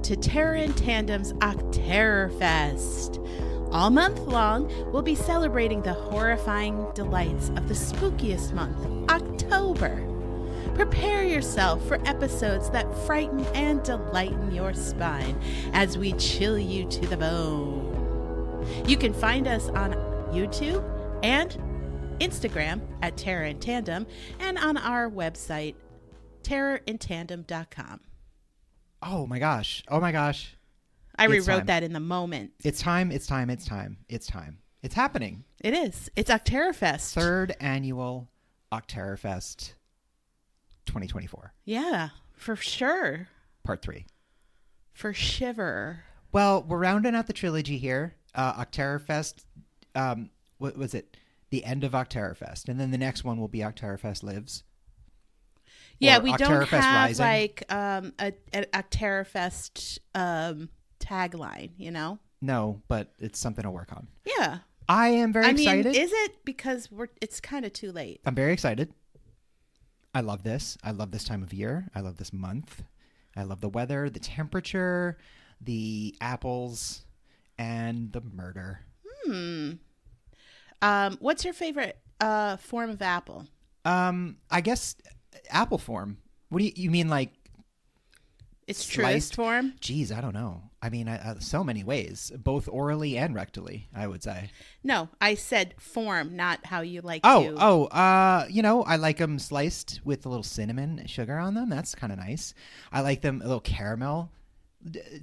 welcome to Terror in Tandem's Octerrorfest. All month long, we'll be celebrating the horrifying delights of the spookiest month, October. Prepare yourself for episodes that frighten and delighten your spine as we chill you to the bone. You can find us on YouTube and Instagram at Terror in Tandem and on our website, terrorintandem.com. Oh my gosh. I rewrote that in the moment. It's time. It's happening. It is. It's Octerrorfest. Third annual Octerrorfest 2024. Yeah, for sure. Part 3. For shiver. Well, we're rounding out the trilogy here. Octerrorfest, what was it? The end of Octerrorfest. And then the next one will be Octerrorfest Lives. Yeah, we don't have Rising. like an Octerrorfest tagline, you know? No, but it's something to work on. Yeah. I am very excited. Is it? Because it's kind of too late. I'm very excited. I love this. I love this time of year. I love this month. I love the weather, the temperature, the apples, and the murder. What's your favorite form of apple? I guess apple form. What do you mean, like Its sliced truest form? Geez, I don't know. I mean, so many ways, both orally and rectally, I would say. No, I said form, not how you like I to. like them sliced with a little cinnamon sugar on them. That's kind of nice. I like them a little caramel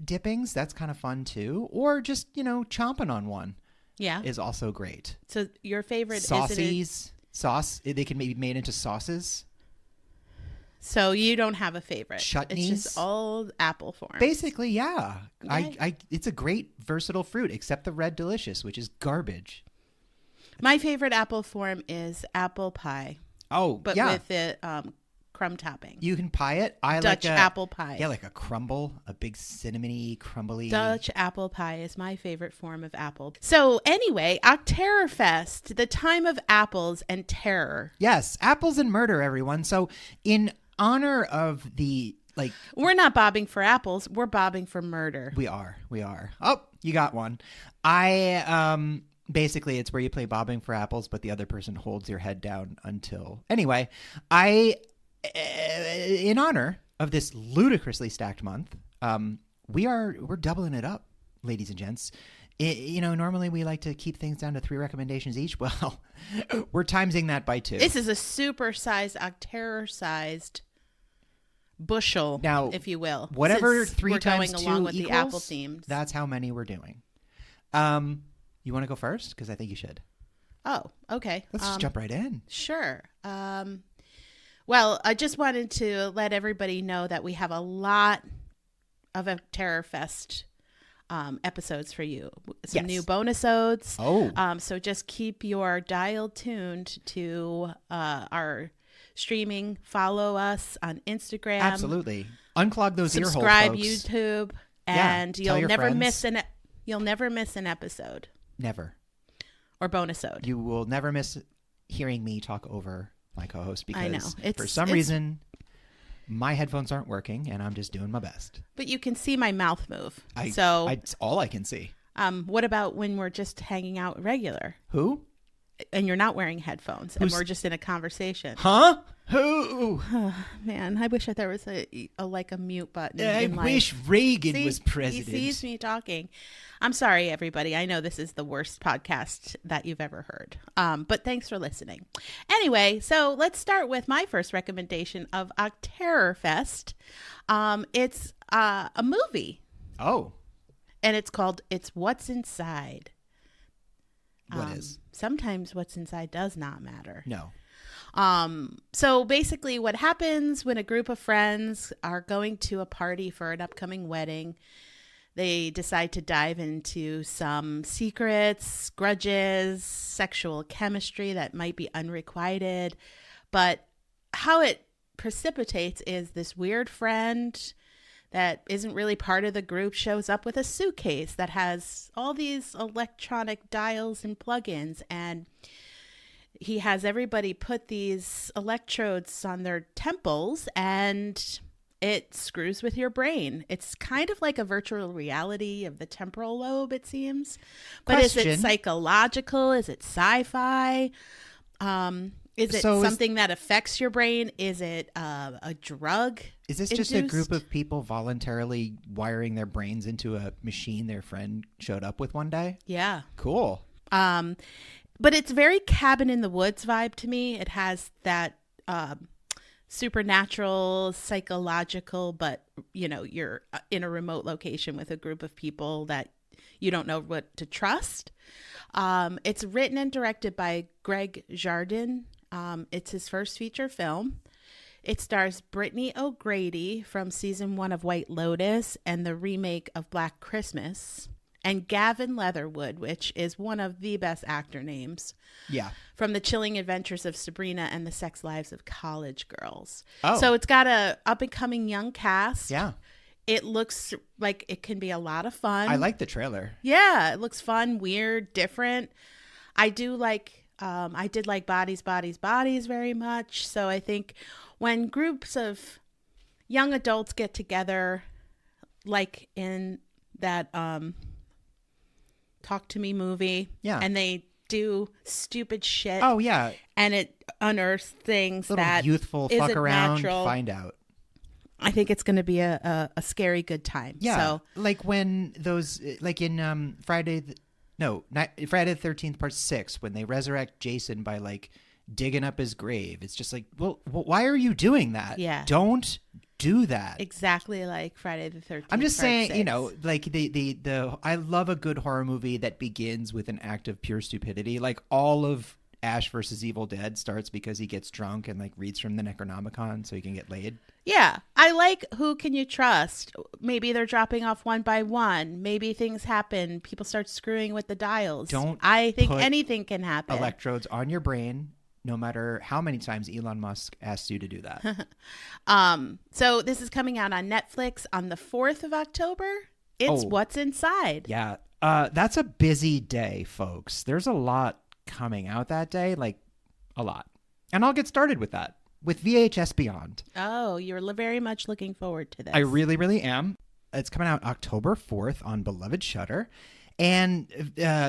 dippings. That's kind of fun too. Or just, chomping on one. Yeah. Is also great. So your favorite sauce. They can be made into sauces. So you don't have a favorite. Chutneys. It's just all apple form. Basically, yeah. Okay. It's a great versatile fruit, except the Red Delicious, which is garbage. My favorite apple form is apple pie. Oh, but yeah. with the crumb topping. You can pie it. Dutch apple pie. Yeah, like a crumble, a big cinnamony, crumbly. Dutch apple pie is my favorite form of apple. So anyway, Octerrorfest, the time of apples and terror. Yes, apples and murder, everyone. So in honor of the, we're not bobbing for apples, we're bobbing for murder. We are. Oh, you got one. Basically it's where you play bobbing for apples, but the other person holds your head down until, anyway, in honor of this ludicrously stacked month, we're doubling it up, ladies and gents. Normally we like to keep things down to 3 recommendations each. Well, we're timesing that by 2. This is a super-sized, Octerror-sized bushel, now, if you will. Whatever 3 we're times going 2 along with equals, the apple themes. That's how many we're doing. You want to go first? Because I think you should. Oh, okay. Let's just jump right in. Sure. Well, I just wanted to let everybody know that we have a lot of Octerrorfest episodes for you. Some new bonusodes. Oh. So just keep your dial tuned to our streaming. Follow us on Instagram. Absolutely. Unclog those ear holes, subscribe folks. YouTube, and you'll never miss an episode. Never. Or bonusode. You will never miss hearing me talk over my co-host because for some reason my headphones aren't working and I'm just doing my best. But you can see my mouth move. It's all I can see. What about when we're just hanging out regular? Who? And you're not wearing headphones and we're just in a conversation. Huh? Who? Man, I wish there was a mute button. I wish Reagan was president. He sees me talking. I'm sorry, everybody. I know this is the worst podcast that you've ever heard. But thanks for listening. Anyway, so let's start with my first recommendation of Octerrorfest. It's a movie. Oh. And it's called It's What's Inside. What is? Sometimes what's inside does not matter. No. So basically what happens when a group of friends are going to a party for an upcoming wedding, they decide to dive into some secrets, grudges, sexual chemistry that might be unrequited. But how it precipitates is this weird friend that isn't really part of the group shows up with a suitcase that has all these electronic dials and plugins, and he has everybody put these electrodes on their temples, and it screws with your brain. It's kind of like a virtual reality of the temporal lobe, it seems. But is it psychological? Is it sci-fi? Is it something that affects your brain? Is it a drug? Is this just a group of people voluntarily wiring their brains into a machine their friend showed up with one day? Yeah. Cool. But it's very cabin in the woods vibe to me. It has that supernatural, psychological, but you're in a remote location with a group of people that you don't know what to trust. It's written and directed by Greg Jardin. It's his first feature film. It stars Brittany O'Grady from season 1 of White Lotus and the remake of Black Christmas, and Gavin Leatherwood, which is one of the best actor names. Yeah. From The Chilling Adventures of Sabrina and the Sex Lives of College Girls. Oh. So it's got a up and coming young cast. Yeah. It looks like it can be a lot of fun. I like the trailer. Yeah, it looks fun, weird, different. I did like Bodies, Bodies, Bodies very much. So I think when groups of young adults get together, like in that Talk to Me movie, yeah, and they do stupid shit. Oh yeah, and it unearths things little that youthful fuck around, natural. Find out. I think it's going to be a scary good time. Yeah, so, like when those, like in Friday the 13th Part 6, when they resurrect Jason by like digging up his grave. It's just like, well, why are you doing that? Yeah, don't do that. Exactly like Friday the 13th. I'm just saying, 6. Like the I love a good horror movie that begins with an act of pure stupidity. Like all of Ash versus Evil Dead starts because he gets drunk and like reads from the Necronomicon so he can get laid. Yeah. I like Who Can You Trust? Maybe they're dropping off one by one. Maybe things happen. People start screwing with the dials. I think anything can happen. Electrodes on your brain, no matter how many times Elon Musk asks you to do that. So this is coming out on Netflix on the 4th of October. It's What's Inside. Yeah. That's a busy day, folks. There's a lot coming out that day, like a lot. And I'll get started with that, with VHS Beyond. Oh, you're very much looking forward to this. I really, really am. It's coming out October 4th on beloved Shudder. And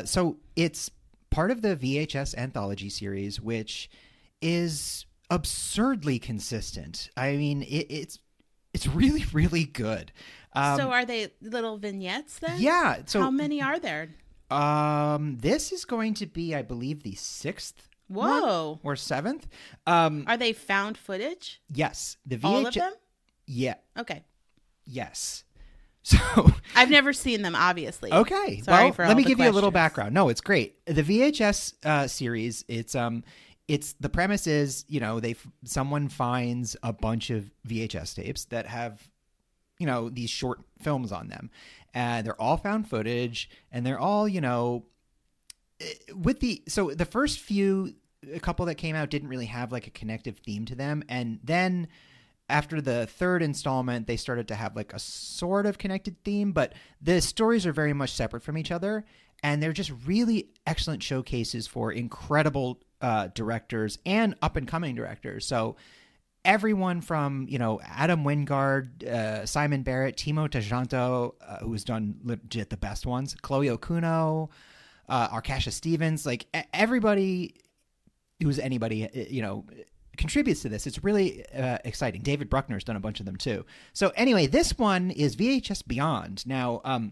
so it's part of the VHS anthology series, which is absurdly consistent. I mean, it's really, really good. So are they little vignettes then? Yeah. So how many are there? This is going to be, I believe, the 6th. Whoa. Or 7th. Are they found footage? Yes. The VHS. All of them? Yeah. Okay. Yes. So I've never seen them, obviously. Okay. Sorry well, let me give you a little background. No, it's great. The VHS series, it's the premise is, someone finds a bunch of VHS tapes that have, these short films on them. And they're all found footage, and they're all, so the first a couple that came out didn't really have like a connective theme to them. And then after the third installment, they started to have like a sort of connected theme, but the stories are very much separate from each other. And they're just really excellent showcases for incredible directors and up and coming directors. So everyone from, Adam Wingard, Simon Barrett, Timo Tjahjanto, who's done legit the best ones, Chloe Okuno, Arkasha Stevens, like everybody who's anybody, contributes to this. It's really exciting. David Bruckner's done a bunch of them too. So anyway, this one is VHS Beyond. Now,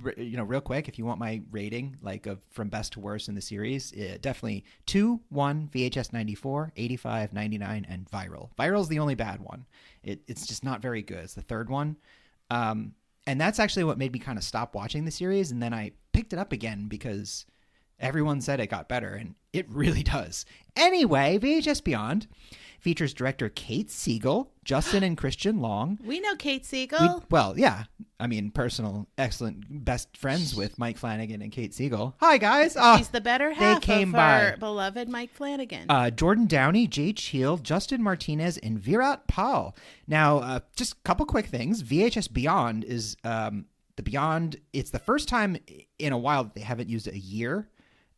real quick, if you want my rating, like from best to worst in the series, definitely 2, 1, VHS 94, 85, 99, and Viral. Viral's the only bad one. It's just not very good. It's the third one. And that's actually what made me kind of stop watching the series. And then I picked it up again because everyone said it got better, and it really does. Anyway, VHS Beyond features director Kate Siegel, Justin and Christian Long. We know Kate Siegel. Yeah. I mean, personal, excellent, best friends with Mike Flanagan and Kate Siegel. Hi, guys. She's the better half of our beloved Mike Flanagan. Jordan Downey, Jade Shield, Justin Martinez, and Virat Pal. Now, just a couple quick things. VHS Beyond is the Beyond. It's the first time in a while that they haven't used a year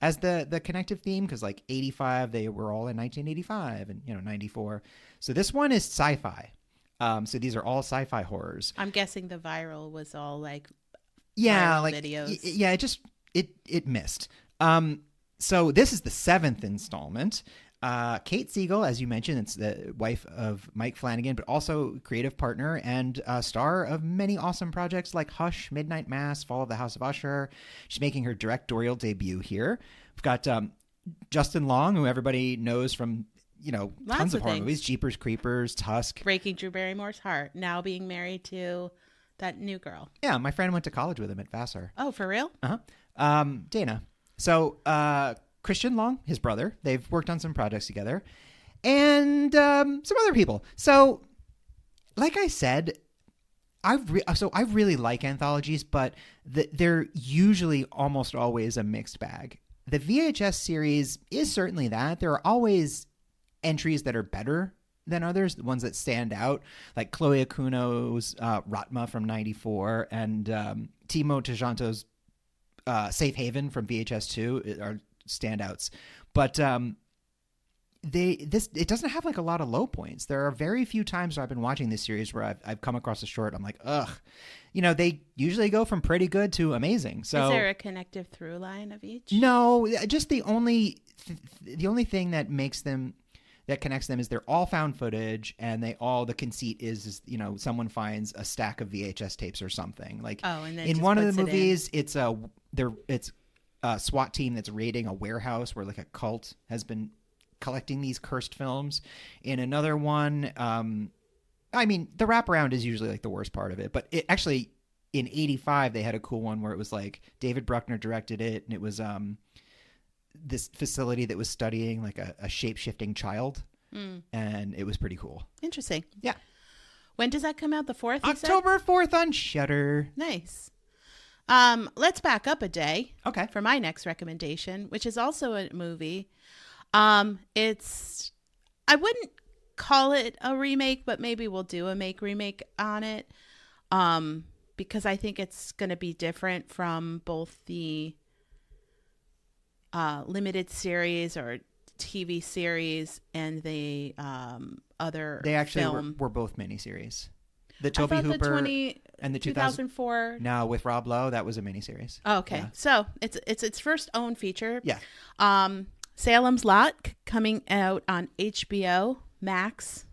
as the connective theme, because like 85, they were all in 1985 and 94. So this one is sci-fi. So these are all sci-fi horrors. I'm guessing the viral was all like viral videos. Yeah, it missed. So this is the 7th installment. Kate Siegel, as you mentioned, it's the wife of Mike Flanagan, but also creative partner and star of many awesome projects like Hush, Midnight Mass, Fall of the House of Usher. She's making her directorial debut here. We've got Justin Long, who everybody knows from, tons of horror movies, Jeepers Creepers, Tusk. Breaking Drew Barrymore's heart, now being married to that new girl. Yeah, my friend went to college with him at Vassar. Oh, for real? Uh-huh. Dana. So, Christian Long, his brother, they've worked on some projects together, and some other people. So, like I said, I really like anthologies, but they're usually almost always a mixed bag. The VHS series is certainly that. There are always entries that are better than others, the ones that stand out, like Chloe Akuno's Ratma from '94 and Timo Tjanto's Safe Haven from VHS 2 are standouts, but it doesn't have like a lot of low points. There are very few times where I've been watching this series where I've come across a short, I'm like, ugh. They usually go from pretty good to amazing. So is there a connective through line of each? No, just the only thing that connects them is they're all found footage, and the conceit is someone finds a stack of VHS tapes or something. Like, and then in one of the movies, it's a SWAT team that's raiding a warehouse where like a cult has been collecting these cursed films. In another one, the wraparound is usually like the worst part of it, but it actually in '85 they had a cool one where it was like David Bruckner directed it, and it was this facility that was studying like a shape-shifting child, and it was pretty cool. Interesting. Yeah. When does that come out? The 4th? October 4th on Shudder. Nice. Let's back up a day. Okay. For my next recommendation, which is also a movie. I wouldn't call it a remake, but maybe we'll do a remake on it. Because I think it's going to be different from both the limited series or TV series and the other They actually film. were both miniseries. The Toby Hooper and the 2004. No, with Rob Lowe, that was a miniseries. Oh, okay. Yeah. So it's its first own feature. Yeah. Salem's Lot coming out on HBO Max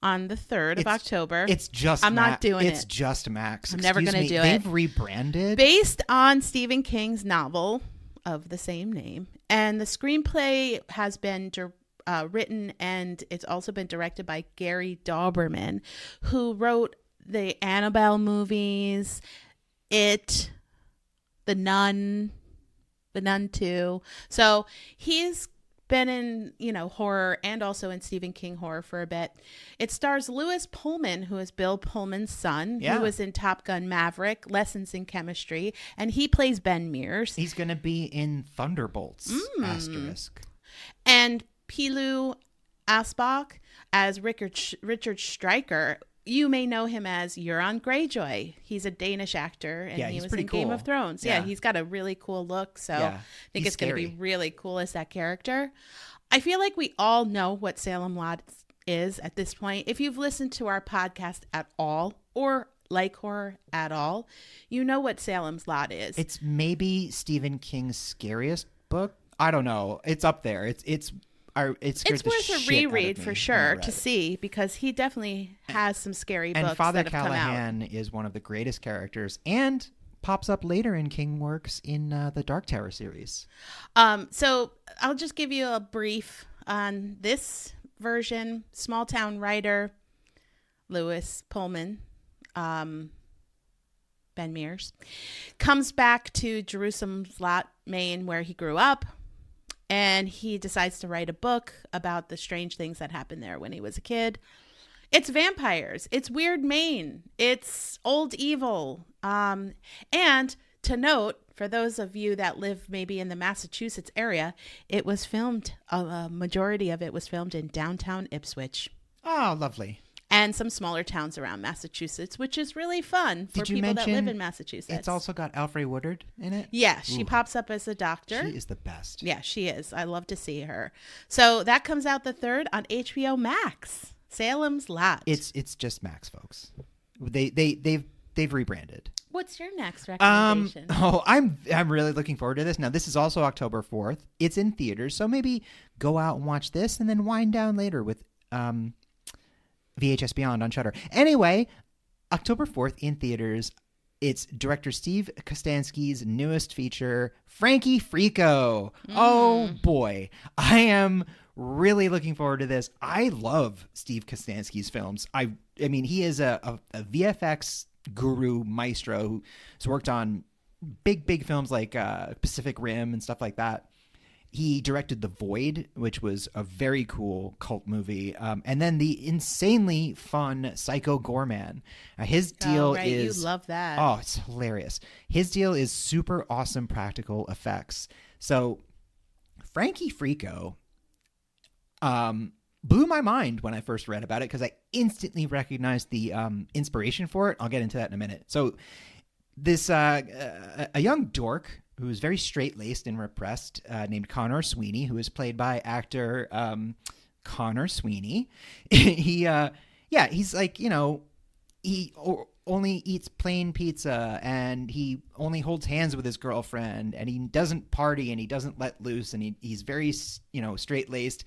on the 3rd of October. It's just I'm not doing it. It's just Max. I'm never going to do it. They've rebranded. Based on Stephen King's novel of the same name. And the screenplay has been written, and it's also been directed by Gary Dauberman, who wrote the Annabelle movies, It, The Nun 2. So he's been in, horror and also in Stephen King horror for a bit. It stars Lewis Pullman, who is Bill Pullman's son, who was in Top Gun Maverick, Lessons in Chemistry, and he plays Ben Mears. He's going to be in Thunderbolts, asterisk. And Pilu Asbach as Richard Stryker. You may know him as Euron Greyjoy. He's a Danish actor, and he was in Game of Thrones. Yeah, he's got a really cool look, so I think it's going to be really cool as that character. I feel like we all know what Salem Lot is at this point. If you've listened to our podcast at all, or like horror at all, you know what Salem's Lot is. It's maybe Stephen King's scariest book. I don't know. It's up there. It's worth a reread for sure to see, because he definitely has some scary books Father that have come out. Callahan is one of the greatest characters and pops up later in King works in the Dark Tower series. So I'll just give you a brief on this version. Small town writer Lewis Pullman, Ben Mears, comes back to Jerusalem's Lot, Maine, where he grew up. And he decides to write a book about the strange things that happened there when he was a kid. It's vampires. It's weird Maine. It's old evil. And to note, for those of you that live maybe in the Massachusetts area, it was filmed, a majority of it was filmed in downtown Ipswich. Oh, lovely. And some smaller towns around Massachusetts, which is really fun for people that live in Massachusetts. It's also got Alfre Woodard in it? Yeah, she pops up as a doctor. She is the best. Yeah, she is. I love to see her. So that comes out the 3rd on HBO Max. Salem's Lot. It's just Max, folks. They've rebranded. What's your next recommendation? I'm really looking forward to this. Now, this is also October 4th. It's in theaters, so maybe go out and watch this and then wind down later with VHS Beyond on Shudder. Anyway, October 4th in theaters. It's director Steve Kostanski's newest feature, Frankie Frico. Oh, boy. I am really looking forward to this. I love Steve Kostanski's films. I mean, he is a VFX guru maestro who's worked on big films like Pacific Rim and stuff like that. He directed The Void, which was a very cool cult movie, and then the insanely fun Psycho Gorman. His deal is... You love that. Oh, it's hilarious. His deal is super awesome practical effects. So Frankie Frico blew my mind when I first read about it because I instantly recognized the inspiration for it. I'll get into that in a minute. So this a young dork who is very straight-laced and repressed named Connor Sweeney, who is played by actor Connor Sweeney. He's like, he only eats plain pizza and he only holds hands with his girlfriend and he doesn't party and he doesn't let loose and he's very, straight-laced.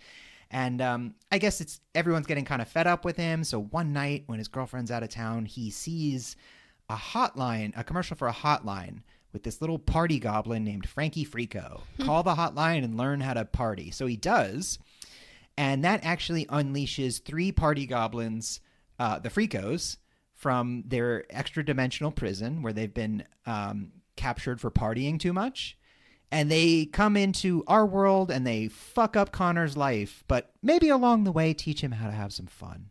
And I guess everyone's getting kind of fed up with him. So one night when his girlfriend's out of town, he sees a commercial for a hotline with this little party goblin named Frankie Frico. Call the hotline and learn how to party. So he does. And that actually unleashes 3 party goblins, the Fricos, from their extra-dimensional prison where they've been captured for partying too much. And they come into our world and they fuck up Connor's life, but maybe along the way teach him how to have some fun.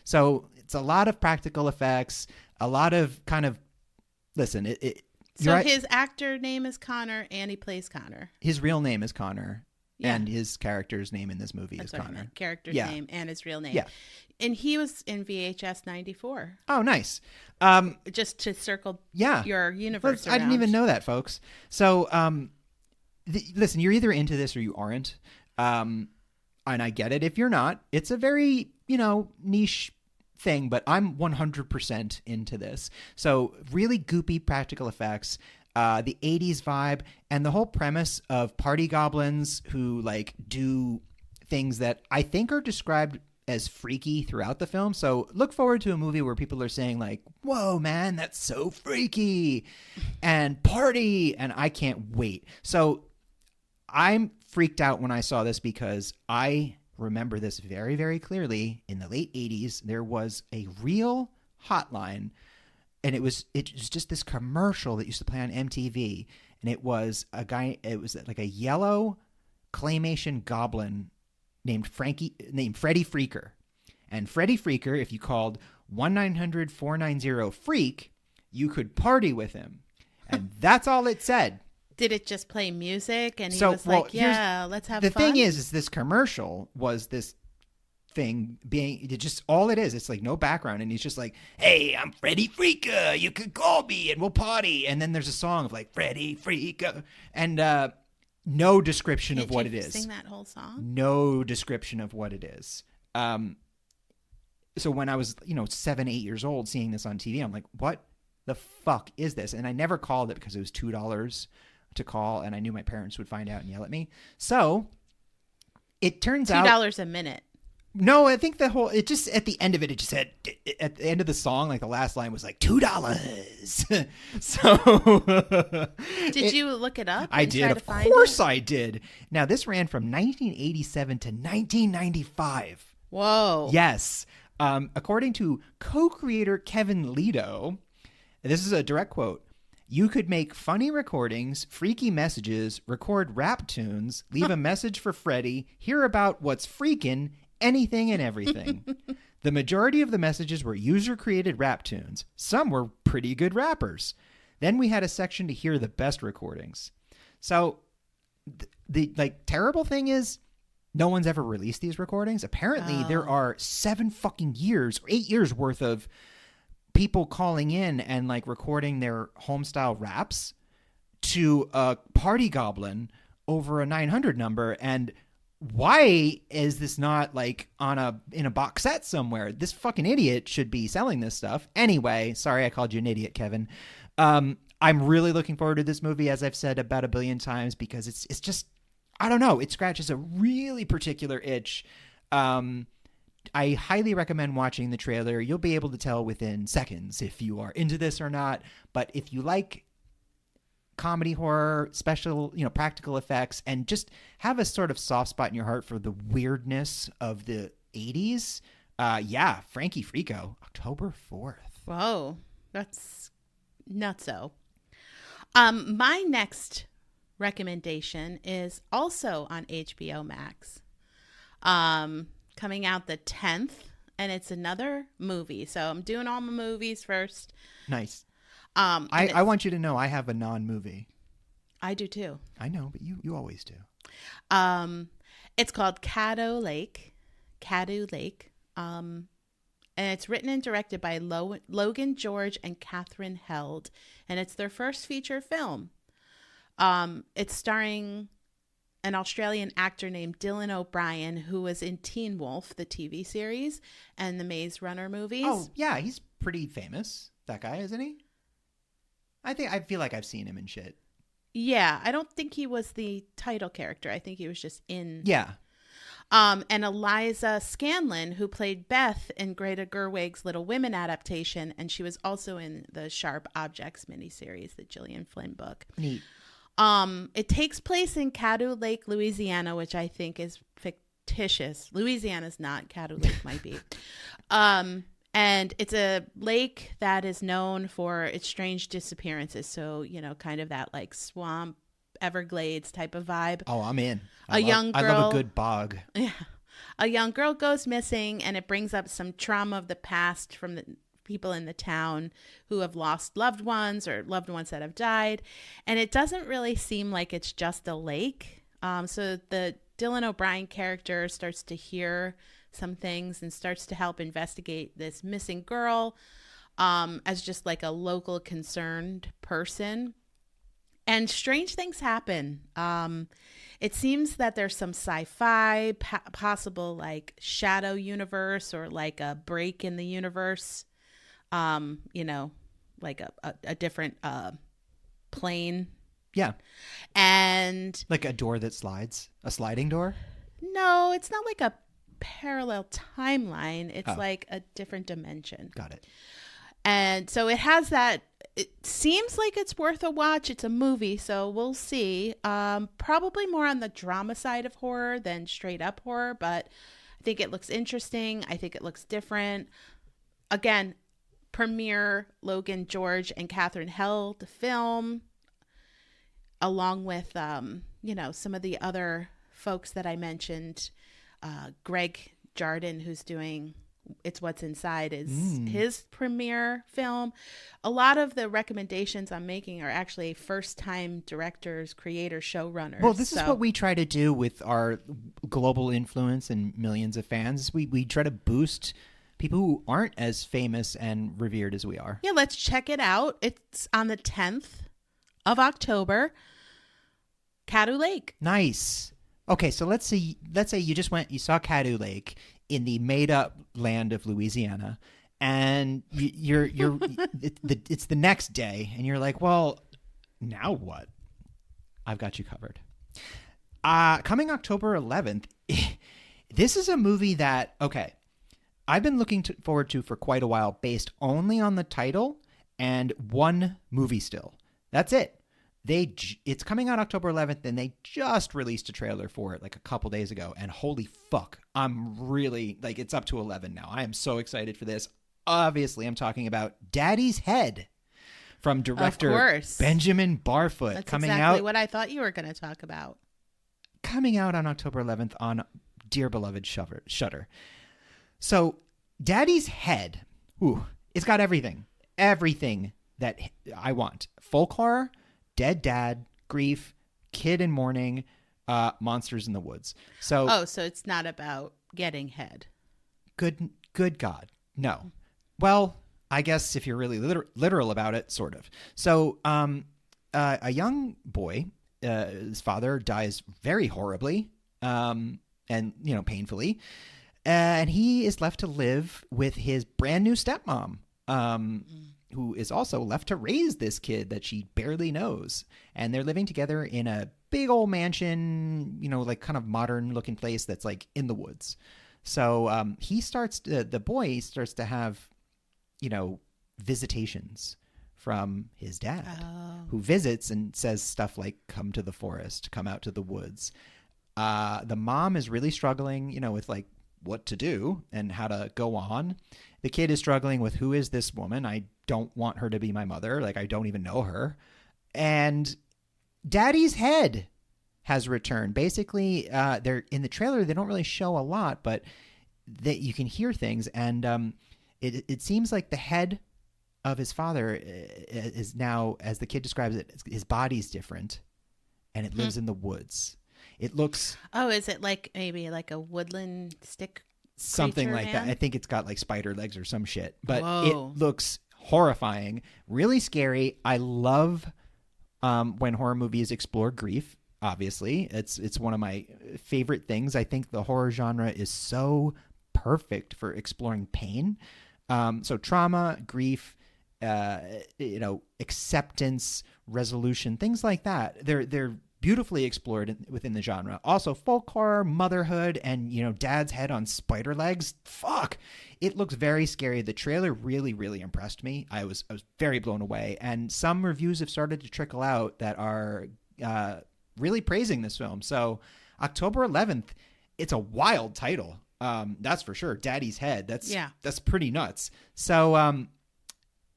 So it's a lot of practical effects, a lot of kind of, listen, So his actor name is Connor and he plays Connor. His real name is Connor. Yeah. And his character's name in this movie is Connor. Character's name and his real name. Yeah. And he was in VHS 94. Oh, nice. Just to circle your universe around. I didn't even know that, folks. So, listen, you're either into this or you aren't. And I get it if you're not. It's a very, niche thing, but I'm 100% into this. So really goopy practical effects, the 80s vibe, and the whole premise of party goblins who do things that I think are described as freaky throughout the film. So look forward to a movie where people are saying whoa, man, that's so freaky and party. And I can't wait. So I'm freaked out when I saw this because I remember this very, very clearly. In the late 80s, there was a real hotline, and it was just this commercial that used to play on MTV, and it was like a yellow claymation goblin named Freddie Freaker. And Freddie Freaker, if you called 1-900-490-FREAK, you could party with him. And that's all it said. Did it just play music and he was let's have fun? The thing is this commercial was this thing all it is. It's no background. And he's just like, hey, I'm Freddie Freaker. You could call me and we'll party. And then there's a song of Freddie Freaker. And no description of what it is. Sing that whole song? No description of what it is. So when I was, 7, 8 years old seeing this on TV, I'm like, what the fuck is this? And I never called it because it was $2 to call, and I knew my parents would find out and yell at me. So it turns out $2 a minute. No, I think it just at the end of it just said, at the end of the song, the last line was $2. So did you look it up? I did. Of course I did. Now this ran from 1987 to 1995. Whoa. Yes. According to co-creator Kevin Lido, this is a direct quote, you could make funny recordings, freaky messages, record rap tunes, leave a message for Freddie, hear about what's freaking, anything and everything. The majority of the messages were user-created rap tunes. Some were pretty good rappers. Then we had a section to hear the best recordings. So the terrible thing is no one's ever released these recordings. Apparently there are 7 fucking years or 8 years worth of people calling in and recording their home style raps to a party goblin over a 900 number. And why is this not like in a box set somewhere? This fucking idiot should be selling this stuff. Anyway, sorry I called you an idiot, Kevin. I'm really looking forward to this movie, as I've said about a billion times, because it's just, I don't know, it scratches a really particular itch. I highly recommend watching the trailer. You'll be able to tell within seconds if you are into this or not. But if you like comedy horror, special, practical effects, and just have a sort of soft spot in your heart for the weirdness of the 80s, Frankie Frico, October 4th. Whoa, that's nutso. My next recommendation is also on HBO Max, coming out the 10th, and it's another movie. So I'm doing all my movies first. Nice. I want you to know I have a non-movie. I do too. I know, but you always do. It's called Caddo Lake. And it's written and directed by Logan George and Catherine Held, and it's their first feature film. It's starring an Australian actor named Dylan O'Brien, who was in Teen Wolf, the TV series, and the Maze Runner movies. Oh, yeah, he's pretty famous, that guy, isn't he? I feel like I've seen him in shit. Yeah, I don't think he was the title character. I think he was just in. Yeah. And Eliza Scanlon, who played Beth in Greta Gerwig's Little Women adaptation, and she was also in the Sharp Objects miniseries, the Gillian Flynn book. Neat. It takes place in Caddo Lake, Louisiana, which I think is fictitious. Louisiana's not. Caddo Lake might be. And it's a lake that is known for its strange disappearances. So, kind of that like swamp, Everglades type of vibe. Oh, I'm in. I love a good bog. Yeah. A young girl goes missing, and it brings up some trauma of the past from the people in the town who have lost loved ones or loved ones that have died. And it doesn't really seem like it's just a lake. So the Dylan O'Brien character starts to hear some things and starts to help investigate this missing girl as just like a local concerned person. And strange things happen. It seems that there's some sci-fi, possible like shadow universe or like a break in the universe, like a different plane. Yeah. And like a door that slides, a sliding door? No, it's not like a parallel timeline. It's like a different dimension. Got it. And so it has that. It seems like it's worth a watch. It's a movie, so we'll see. Probably more on the drama side of horror than straight up horror, but I think it looks interesting. I think it looks different. Again, premiere Logan George and Catherine Held, the film, along with some of the other folks that I mentioned. Greg Jardin, who's doing It's What's Inside, is his premiere film. A lot of the recommendations I'm making are actually first-time directors, creators, showrunners. Well, this is what we try to do with our global influence and millions of fans. We try to boost people who aren't as famous and revered as we are. Yeah, let's check it out. It's on the 10th of October. Caddo Lake. Nice. Okay, so let's say you saw Caddo Lake in the made-up land of Louisiana, and it's the next day, and you're like, well, now what? I've got you covered. Coming October 11th, this is a movie that, I've been looking forward to for quite a while, based only on the title and one movie still. That's it. It's coming out October 11th, and they just released a trailer for it like a couple days ago, and holy fuck, I'm really, it's up to 11 now. I am so excited for this. Obviously, I'm talking about Daddy's Head from director Benjamin Barfoot. That's exactly what I thought you were going to talk about. Coming out on October 11th on dear beloved Shudder. So, Daddy's Head, it's got everything that I want. Folk horror, dead dad, grief, kid in mourning, monsters in the woods. So it's not about getting head. Good God, no. Well, I guess if you're really literal about it, sort of. So, a young boy, his father dies very horribly, and, painfully. And he is left to live with his brand new stepmom, who is also left to raise this kid that she barely knows. And they're living together in a big old mansion, like kind of modern looking place that's like in the woods. So the boy starts to have, visitations from his dad, who visits and says stuff like, come to the forest, come out to the woods. The mom is really struggling, with like what to do and how to go on. The kid is struggling with, who is this woman? I don't want her to be my mother. Like, I don't even know her. And Daddy's head has returned. Basically, they're in the trailer. They don't really show a lot, but that you can hear things. And it seems like the head of his father is now, as the kid describes it, his body's different, and it lives in the woods. It looks... Oh, is it like maybe like a woodland stick something creature, like man? that. I think it's got like spider legs or some shit. But Whoa. It looks horrifying, really scary. I love when horror movies explore grief. Obviously, it's one of my favorite things. I think the horror genre is so perfect for exploring pain. So trauma, grief, acceptance, resolution, things like that. They're beautifully explored within the genre. Also, folk horror, motherhood, and dad's head on spider legs. Fuck, it looks very scary. The trailer really, really impressed me. I was very blown away. And some reviews have started to trickle out that are really praising this film. So October 11th, it's a wild title. That's for sure. Daddy's Head. That's pretty nuts. So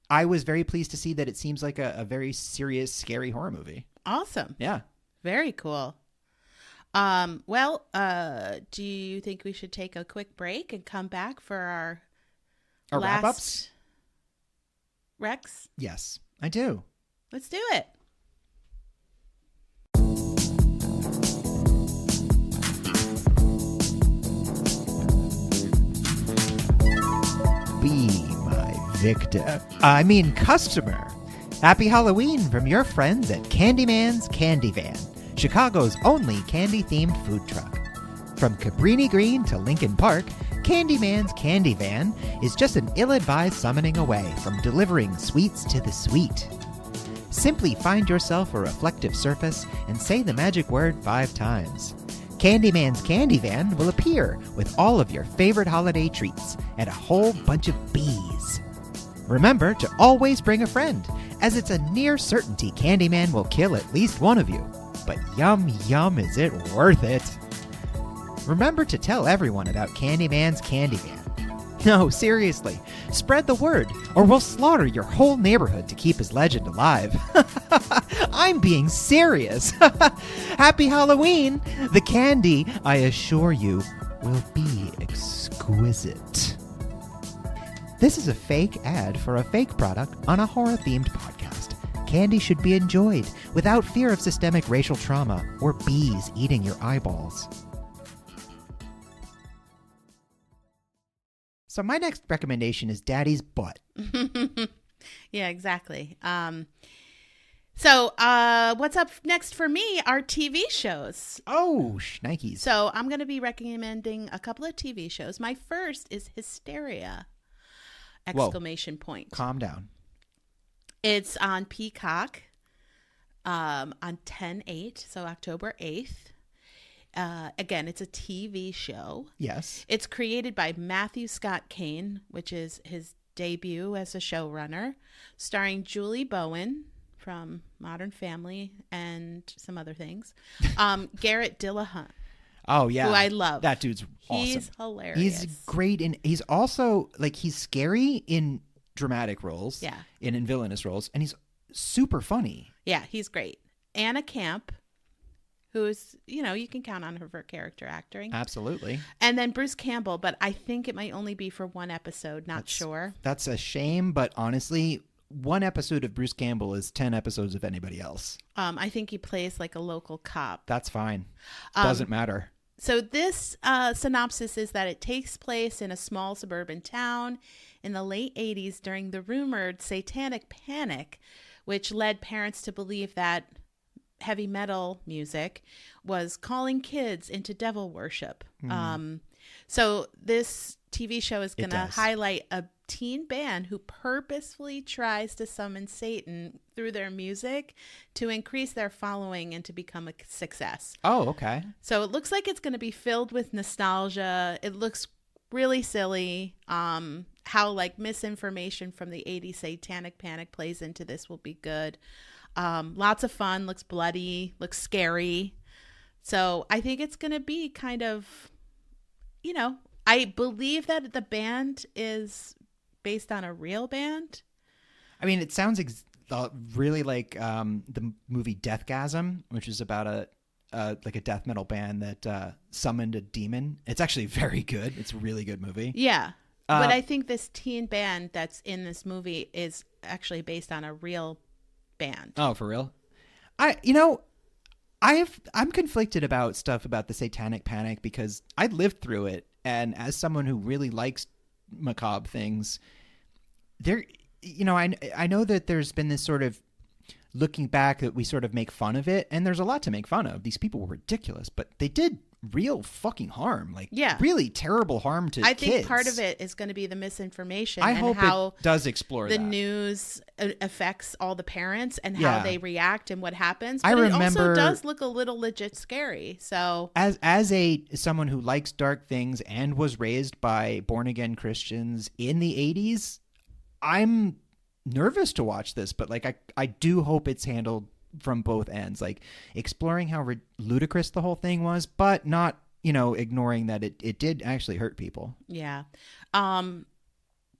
I was very pleased to see that it seems like a very serious, scary horror movie. Awesome. Yeah. Very cool. Do you think we should take a quick break and come back for our last wrap-ups? Rex? Yes, I do. Let's do it. Be my victim. Customer. Happy Halloween from your friends at Candyman's Candy Van, Chicago's only candy-themed food truck. From Cabrini Green to Lincoln Park, Candyman's Candy Van is just an ill-advised summoning away from delivering sweets to the sweet. Simply find yourself a reflective surface and say the magic word 5 times. Candyman's Candy Van will appear with all of your favorite holiday treats and a whole bunch of bees. Remember to always bring a friend, as it's a near certainty Candyman will kill at least one of you. But yum, is it worth it? Remember to tell everyone about Candyman's Candy Van. No, seriously, spread the word, or we'll slaughter your whole neighborhood to keep his legend alive. I'm being serious. Happy Halloween! The candy, I assure you, will be exquisite. This is a fake ad for a fake product on a horror-themed podcast. Candy should be enjoyed without fear of systemic racial trauma or bees eating your eyeballs. So my next recommendation is Daddy's Butt. Yeah, exactly. So what's up next for me are TV shows. Oh, shnikes. So I'm going to be recommending a couple of TV shows. My first is Hysteria! Exclamation point. Calm down. It's on Peacock on 10/8, so October 8th. Again, it's a TV show. Yes. It's created by Matthew Scott Kane, which is his debut as a showrunner, starring Julie Bowen from Modern Family and some other things. Garrett Dillahunt. Oh, yeah. Who I love. That dude's awesome. He's hilarious. He's great. And he's also, he's scary in dramatic roles. Yeah. And in villainous roles. And he's super funny. Yeah, he's great. Anna Camp, who's, you can count on her for character acting. Absolutely. And then Bruce Campbell, but I think it might only be for one episode. Not sure. That's a shame. But honestly, one episode of Bruce Campbell is 10 episodes of anybody else. I think he plays like a local cop. That's fine. Doesn't matter. So this synopsis is that it takes place in a small suburban town in the late 80s during the rumored satanic panic, which led parents to believe that heavy metal music was calling kids into devil worship. So this TV show is going to highlight a teen band who purposefully tries to summon Satan through their music to increase their following and to become a success. Oh, okay. So it looks like it's going to be filled with nostalgia. It looks really silly. How like misinformation from the 80s satanic panic plays into this will be good. Lots of fun, looks bloody, looks scary. So I think it's going to be kind of, you know, I believe that the band is based on a real band. I mean, it sounds really like the movie Deathgasm, which is about like a death metal band that summoned a demon. It's actually very good. It's a really good movie. Yeah. But I think this teen band that's in this movie is actually based on a real band. Oh, for real? I'm conflicted about stuff about the satanic panic because I lived through it. And as someone who really likes macabre things, I know that there's been this sort of looking back that we sort of make fun of it. And there's a lot to make fun of. These people were ridiculous, but they did real fucking harm, really terrible harm to kids. I think part of it is going to be the misinformation. I and hope how it does explore the that. news affects all the parents and how they react and what happens. But I it remember, also does look a little legit scary. So as someone who likes dark things and was raised by born again Christians in the 80s, I'm nervous to watch this, but I do hope it's handled from both ends, like exploring how ludicrous the whole thing was, but not, ignoring that it did actually hurt people. Yeah.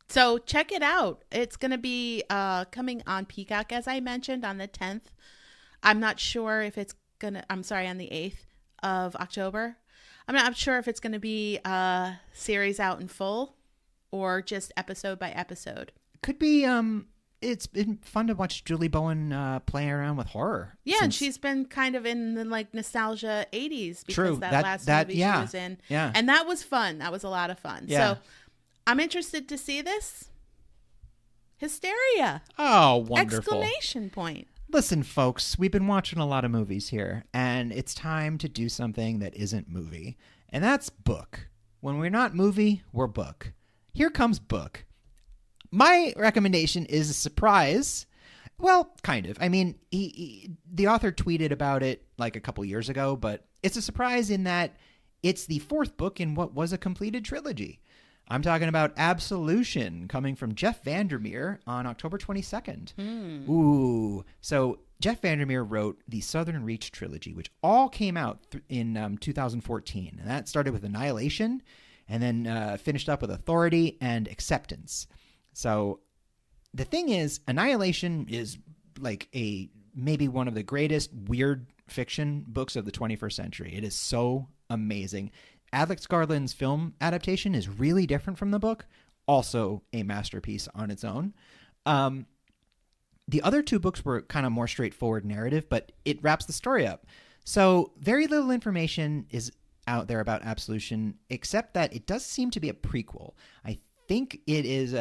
So check it out. It's going to be coming on Peacock, as I mentioned, on the 10th. I'm not sure if it's on the 8th of October. I'm not sure if it's going to be a series out in full or just episode by episode. Could be, it's been fun to watch Julie Bowen play around with horror. Yeah, and she's been kind of in the nostalgia 80s because that last movie she was in. Yeah. And that was fun. That was a lot of fun. Yeah. So I'm interested to see this. Hysteria. Oh, wonderful. Exclamation point. Listen, folks, we've been watching a lot of movies here, and it's time to do something that isn't movie, and that's book. When we're not movie, we're book. Here comes book. My recommendation is a surprise. Well, kind of. I mean, the author tweeted about it a couple years ago, but it's a surprise in that it's the fourth book in what was a completed trilogy. I'm talking about Absolution, coming from Jeff Vandermeer on October 22nd. Ooh. So Jeff Vandermeer wrote the Southern Reach trilogy, which all came out in 2014. And that started with Annihilation and then finished up with Authority and Acceptance. So the thing is, Annihilation is maybe one of the greatest weird fiction books of the 21st century. It is so amazing. Alex Garland's film adaptation is really different from the book. Also a masterpiece on its own. The other two books were kind of more straightforward narrative, but it wraps the story up. So very little information is out there about Absolution, except that it does seem to be a prequel. I think it is,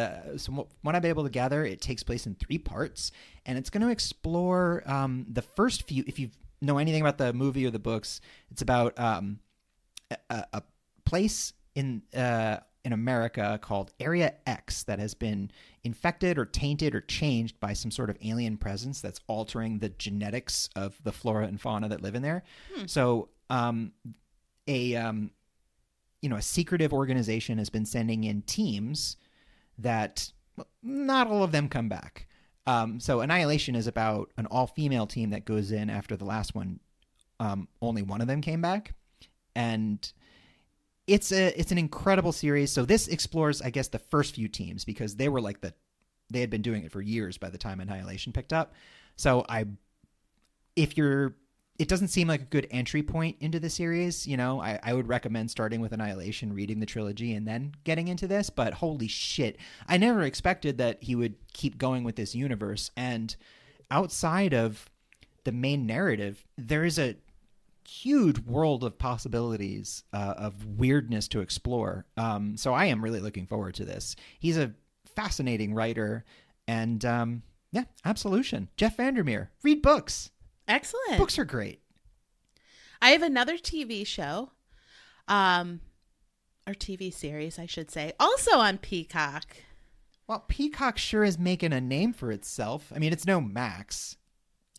so what I've been able to gather, it takes place in 3 parts, and it's going to explore the first few. If you know anything about the movie or the books, it's about a place in America called Area X that has been infected or tainted or changed by some sort of alien presence that's altering the genetics of the flora and fauna that live in there. So a secretive organization has been sending in teams that not all of them come back. So Annihilation is about an all-female team that goes in after the last one. Only one of them came back. And it's an incredible series. So this explores, I guess, the first few teams because they were they had been doing it for years by the time Annihilation picked up. So it doesn't seem like a good entry point into the series. I would recommend starting with Annihilation, reading the trilogy, and then getting into this. But holy shit, I never expected that he would keep going with this universe. And outside of the main narrative, there is a huge world of possibilities of weirdness to explore. So I am really looking forward to this. He's a fascinating writer. And Absolution. Jeff Vandermeer. Read books. Excellent. Books are great. I have another TV show, or TV series, I should say, also on Peacock. Well, Peacock sure is making a name for itself. I mean, it's no Max.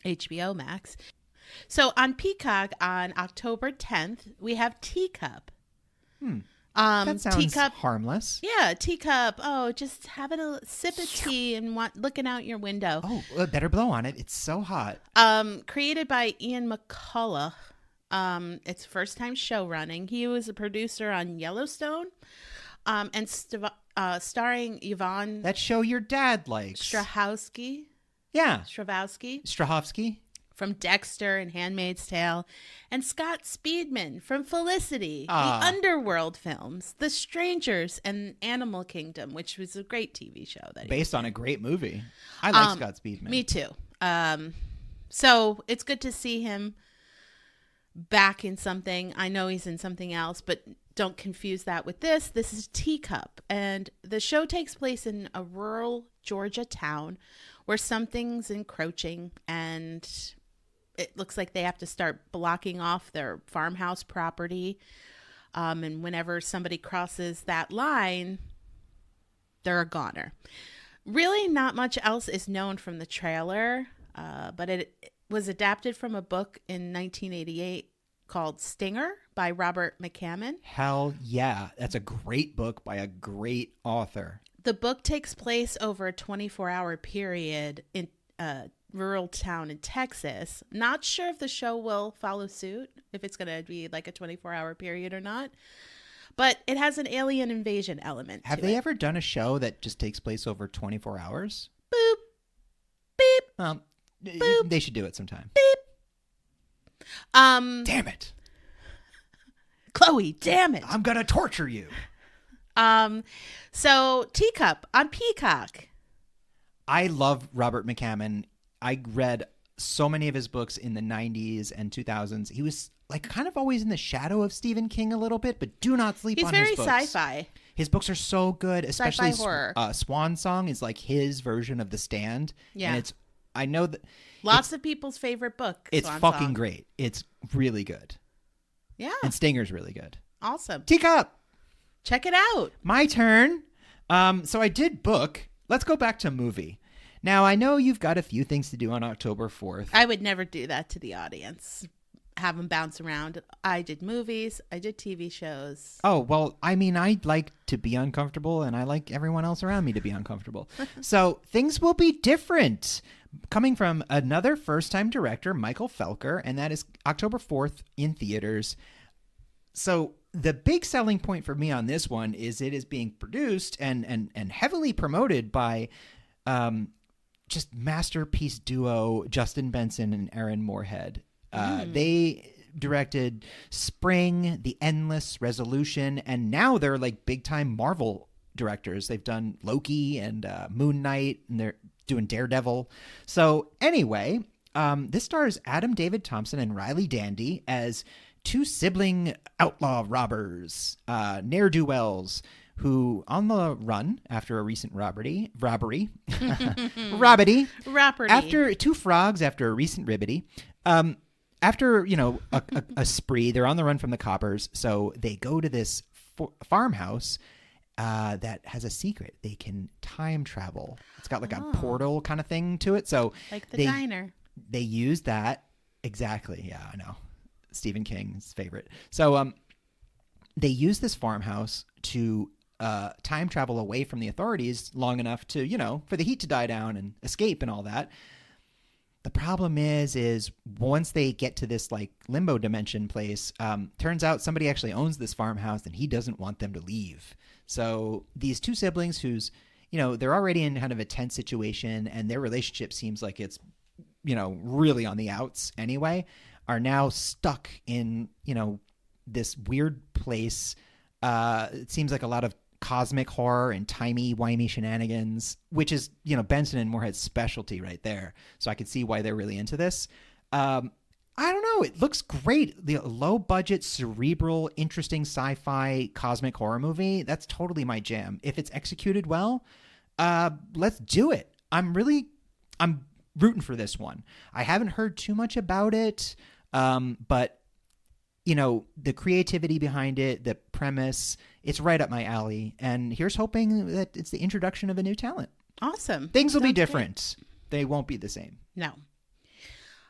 HBO Max. So on Peacock on October 10th, we have Teacup. That sounds Teacup, harmless. yeah, Teacup. Oh, just having a sip of tea and looking out your window. Oh, better blow on it. It's so hot. Created by Ian McCullough. It's first time show running. He was a producer on Yellowstone. And starring Yvonne. That show your dad likes. Strahovski. Yeah. Strahovski. From Dexter and Handmaid's Tale. And Scott Speedman from Felicity. The Underworld films. The Strangers and Animal Kingdom, which was a great TV show. Based on a great movie. I like Scott Speedman. Me too. So it's good to see him back in something. I know he's in something else, but don't confuse that with this. This is Teacup, and the show takes place in a rural Georgia town where something's encroaching, and it looks like they have to start blocking off their farmhouse property. And whenever somebody crosses that line, they're a goner. Really, not much else is known from the trailer, but it was adapted from a book in 1988 called Stinger by Robert McCammon. Hell yeah. That's a great book by a great author. The book takes place over a 24-hour period in a rural town in Texas. Not sure if the show will follow suit, if it's going to be like a 24-hour period or not. But it has an alien invasion element to it. Have they ever done a show that just takes place over 24 hours? Boop. Beep. Boop. They should do it sometime. Beep. Damn it. Chloe, damn it. I'm going to torture you. So Teacup on Peacock. I love Robert McCammon. I read so many of his books in the 90s and 2000s. He was like kind of always in the shadow of Stephen King a little bit, but do not sleep on his books. He's very sci-fi. His books are so good, especially Sci-fi horror. Swan Song is like his version of The Stand. Yeah. And I know that lots of people's favorite book. It's Swan fucking Song. great. It's really good. Yeah. And Stinger's really good. Awesome. Teacup. Check it out. My turn. So I did book. Let's go back to movie. Now, I know you've got a few things to do on October 4th. I would never do that to the audience. Have them bounce around. I did movies. I did TV shows. Oh, well, I mean, I like to be uncomfortable, and I like everyone else around me to be uncomfortable. So things will be different. Coming from another first-time director, Michael Felker, and that is October 4th in theaters. So the big selling point for me on this one is it is being produced and heavily promoted by just masterpiece duo Justin Benson and Aaron Moorhead. They directed Spring, The Endless, Resolution, and now they're like big-time Marvel directors. They've done Loki and Moon Knight, and they're doing Daredevil. So anyway, this stars Adam David Thompson and Riley Dandy as two sibling outlaw robbers, ne'er-do-wells, who on the run after a recent robbery, after two frogs after a recent ribbity, after, a spree, they're on the run from the coppers. So they go to this farmhouse that has a secret. They can time travel. It's got like a portal kind of thing to it. So like the diner. They use that. Exactly. Yeah, I know. Stephen King's favorite. So they use this farmhouse to time travel away from the authorities long enough to, for the heat to die down and escape and all that. The problem is once they get to this like limbo dimension place, turns out somebody actually owns this farmhouse and he doesn't want them to leave. So these two siblings who's, they're already in kind of a tense situation and their relationship seems like it's, really on the outs anyway, are now stuck in, this weird place. It seems like a lot of cosmic horror and timey-wimey shenanigans, which is, Benson and Moorhead's specialty right there. So I could see why they're really into this. I don't know. It looks great. The low-budget, cerebral, interesting sci-fi cosmic horror movie, that's totally my jam. If it's executed well, let's do it. I'm rooting for this one. I haven't heard too much about it, but you know, the creativity behind it, the premise, it's right up my alley. And here's hoping that it's the introduction of a new talent. Awesome. Things will be Sounds different. They won't be the same. No.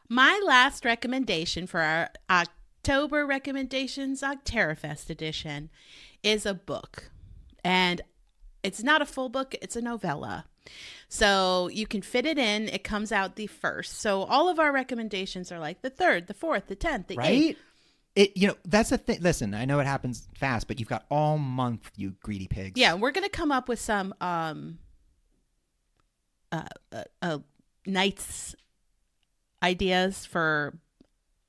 My last recommendation for our October recommendations, Octerrorfest edition, is a book. And it's not a full book, it's a novella. So you can fit it in. It comes out the 1st. So all of our recommendations are like the 3rd, the 4th, the 10th, the 8th. Right? That's the thing. Listen, I know it happens fast, but you've got all month, you greedy pigs. Yeah, we're going to come up with some nights ideas for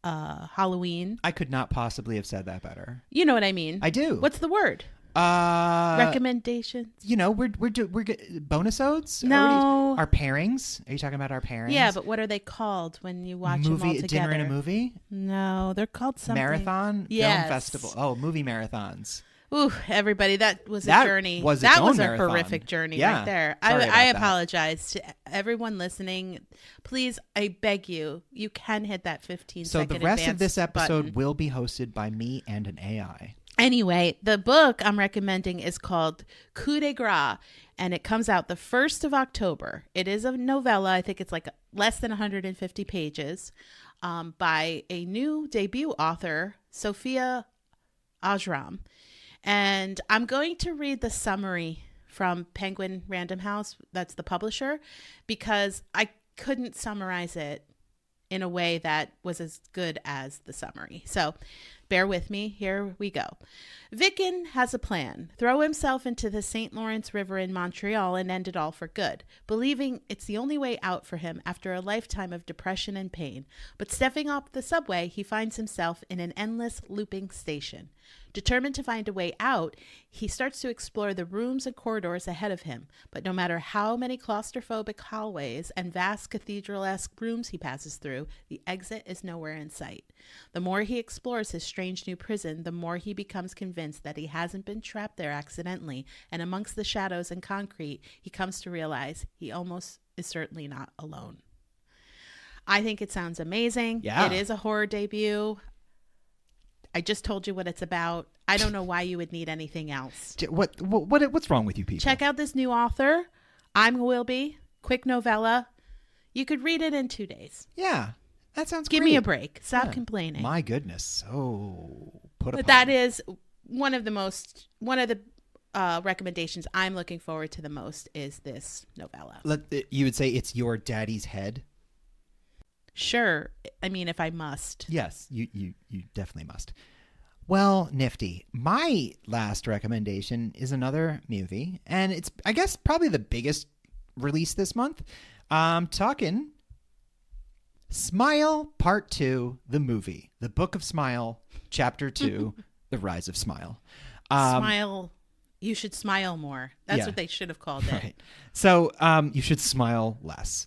Halloween. I could not possibly have said that better. You know what I mean? I do. What's the word? Recommendations. You know, we're bonusodes. No, our pairings. Are you talking about our pairings? Yeah, but what are they called when you watch them all together? Dinner and a movie. No, they're called something. Marathon. Yes. Film festival. Oh, movie marathons. Ooh, everybody, that was a journey. That was a horrific journey right there. I apologize to everyone listening. Please, I beg you, you can hit that 15-second So the rest of this episode button. will be hosted by me and an AI. Anyway, the book I'm recommending is called Coup de Grace, and it comes out the 1st of October. It is a novella. I think it's like less than 150 pages by a new debut author, Sophia Ajram. And I'm going to read the summary from Penguin Random House, that's the publisher, because I couldn't summarize it in a way that was as good as the summary. So bear with me. Here we go. Vicken has a plan. Throw himself into the St. Lawrence River in Montreal and end it all for good, believing it's the only way out for him after a lifetime of depression and pain. But stepping off the subway, he finds himself in an endless looping station. Determined to find a way out, he starts to explore the rooms and corridors ahead of him. But no matter how many claustrophobic hallways and vast cathedral-esque rooms he passes through, the exit is nowhere in sight. The more he explores his strange new prison, the more he becomes convinced that he hasn't been trapped there accidentally, and amongst the shadows and concrete, he comes to realize he almost is certainly not alone. I think it sounds amazing. Yeah. It is a horror debut. I just told you what it's about. I don't know why you would need anything else. What's wrong with you people? Check out this new author. I'm Wilby. Quick novella. You could read it in 2 days. Yeah, that sounds Give great. me a break. Stop complaining. My goodness. Oh, But that is one of the recommendations I'm looking forward to the most is this novella. You would say it's your daddy's head? Sure. I mean, if I must. Yes, you definitely must. Well, nifty. My last recommendation is another movie, and it's, I guess, probably the biggest release this month. I'm talking Smile Part 2, the movie. The Book of Smile, Chapter 2, The Rise of Smile. Smile. You should smile more. That's what they should have called it. Right. So you should smile less.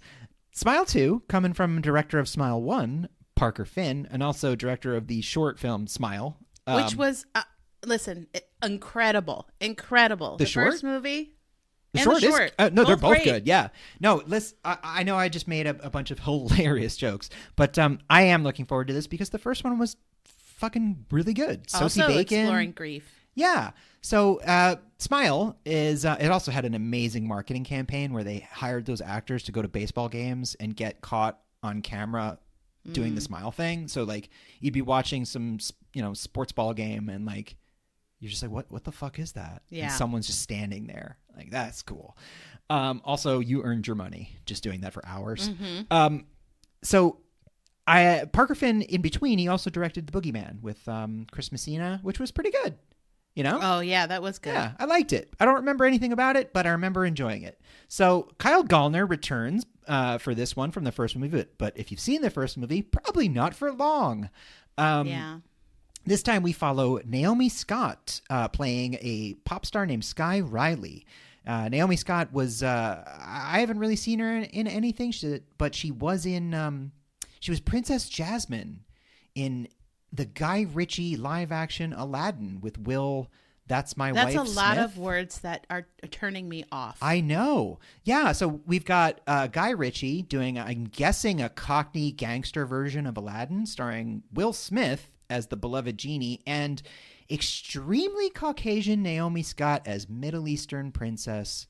Smile 2, coming from director of Smile 1, Parker Finn, and also director of the short film Smile. Which was, incredible. Incredible. The short? first movie. The short is... no, they're both great. good, yeah. No, listen, I know I just made a bunch of hilarious jokes, but I am looking forward to this because the first one was fucking really good. Also Sosie Bacon. exploring grief. Yeah. So Smile is, it also had an amazing marketing campaign where they hired those actors to go to baseball games and get caught on camera doing the smile thing. So like you'd be watching some, sports ball game and like, you're just like, what the fuck is that? Yeah. And someone's just standing there. Like, that's cool. Also, you earned your money just doing that for hours. Mm-hmm. So Parker Finn, in between, he also directed The Boogeyman with Chris Messina, which was pretty good. Oh, yeah, that was good. Yeah, I liked it. I don't remember anything about it, but I remember enjoying it. So Kyle Gallner returns for this one from the first movie, but if you've seen the first movie, probably not for long. Yeah. This time we follow Naomi Scott playing a pop star named Sky Riley. Naomi Scott was, I haven't really seen her in anything, but she was in, she was Princess Jasmine in the Guy Ritchie live action Aladdin with Will That's my That's wife, a lot Smith. of words that are turning me off. I know. Yeah, so we've got Guy Ritchie doing, I'm guessing, a Cockney gangster version of Aladdin, starring Will Smith as the beloved genie, and extremely Caucasian Naomi Scott as Middle Eastern princess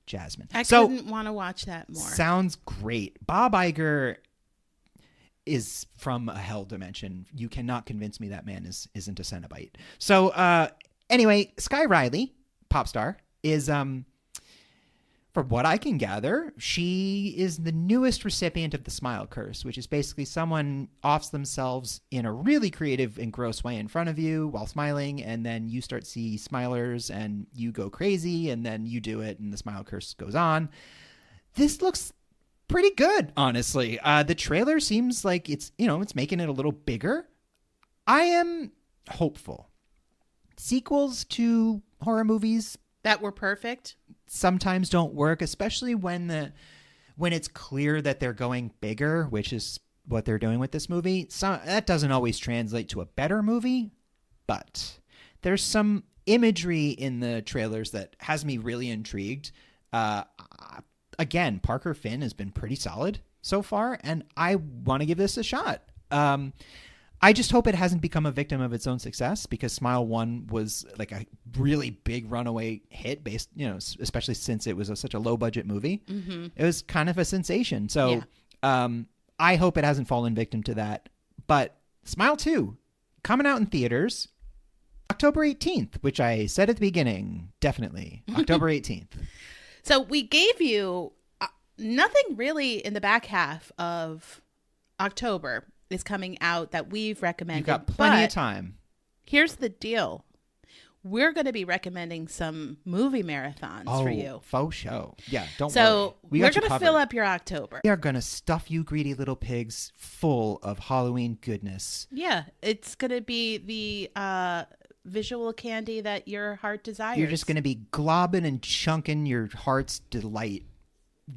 Jasmine. I couldn't want to watch that more. Sounds great. Bob Iger is from a hell dimension. You cannot convince me that man isn't a Cenobite. So anyway, Sky Riley, pop star, is from what I can gather, she is the newest recipient of the smile curse, which is basically someone offs themselves in a really creative and gross way in front of you while smiling, and then you start to see smilers and you go crazy, and then you do it and the smile curse goes on. This looks pretty good, honestly. The trailer seems like it's making it a little bigger. I am hopeful. Sequels to horror movies that were perfect sometimes don't work, especially when it's clear that they're going bigger, which is what they're doing with this movie. So that doesn't always translate to a better movie, but there's some imagery in the trailers that has me really intrigued. Again, Parker Finn has been pretty solid so far, and I want to give this a shot. I just hope it hasn't become a victim of its own success, because Smile 1 was like a really big runaway hit based, especially since it was such a low budget movie. Mm-hmm. It was kind of a sensation. So I hope it hasn't fallen victim to that. But Smile 2 coming out in theaters October 18th, which I said at the beginning, definitely October 18th. So we gave you nothing really in the back half of October is coming out that we've recommended. You've got plenty of time. Here's the deal. We're going to be recommending some movie marathons for you. Faux show. Yeah, don't worry. So we're going to fill up your October. We are going to stuff you greedy little pigs full of Halloween goodness. Yeah, it's going to be the visual candy that your heart desires. You're just going to be globbing and chunking your heart's delight,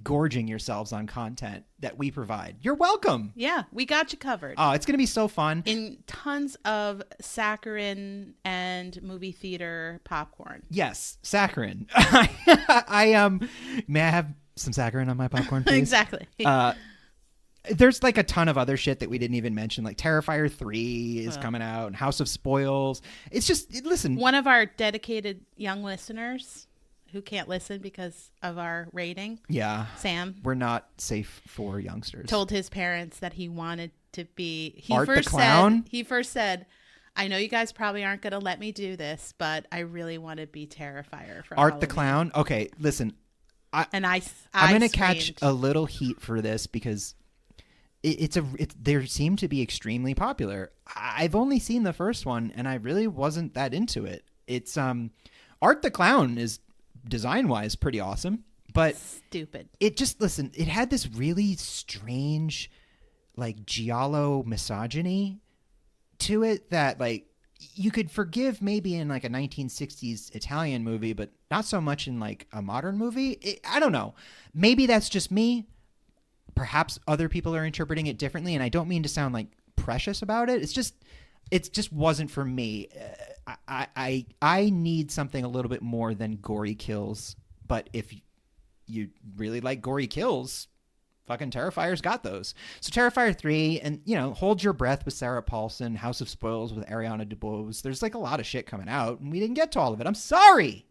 gorging yourselves on content that we provide. You're welcome. Yeah, we got you covered. Oh, it's going to be so fun. In tons of saccharin and movie theater popcorn. Yes, saccharin. I may I have some saccharin on my popcorn, please? Exactly. There's like a ton of other shit that we didn't even mention, like Terrifier 3 is coming out, and House of Spoils. It's just, listen. One of our dedicated young listeners who can't listen because of our rating. Yeah. Sam. We're not safe for youngsters. Told his parents that he wanted to be Art the Clown. He first said, I know you guys probably aren't going to let me do this, but I really want to be Terrifier for Art Halloween. the Clown. Okay, listen. I'm going to catch a little heat for this because they seem to be extremely popular. I've only seen the first one and I really wasn't that into it. It's Art the Clown is design-wise pretty awesome, but stupid. It just, listen, it had this really strange like giallo misogyny to it that like you could forgive maybe in like a 1960s Italian movie, but not so much in like a modern movie. I don't know. Maybe that's just me. Perhaps other people are interpreting it differently, and I don't mean to sound like precious about it. It just wasn't for me. I need something a little bit more than gory kills. But if you really like gory kills, fucking Terrifier's got those. So Terrifier 3, and Hold Your Breath with Sarah Paulson, House of Spoils with Ariana DeBose. There's like a lot of shit coming out, and we didn't get to all of it. I'm sorry.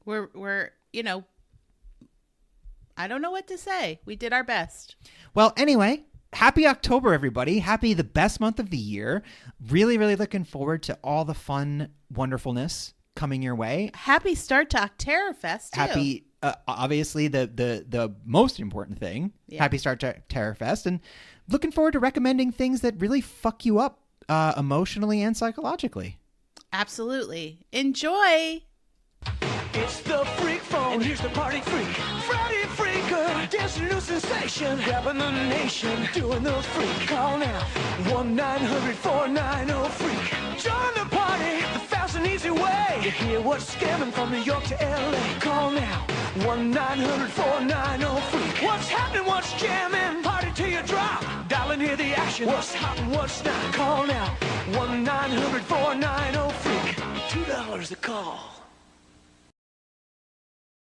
We're I don't know what to say. We did our best. Well, anyway, happy October, everybody. Happy the best month of the year. Really, really looking forward to all the fun, wonderfulness coming your way. Happy start to Octerrorfest, too. Happy, obviously, the most important thing. Yeah. Happy start to Octerrorfest. And looking forward to recommending things that really fuck you up emotionally and psychologically. Absolutely. Enjoy. It's the freak phone, and here's the party freak. Friday freaker, dancing new sensation, grabbing the nation, doing the freak. Call now, 1-900-490-FREAK. Join the party, the fast and easy way. You hear what's scamming from New York to LA. Call now, 1-900-490-FREAK. What's happening, what's jamming, party till you drop. Dial and hear the action, what's hot and what's not. Call now, 1-900-490-FREAK. $2. $10 a call.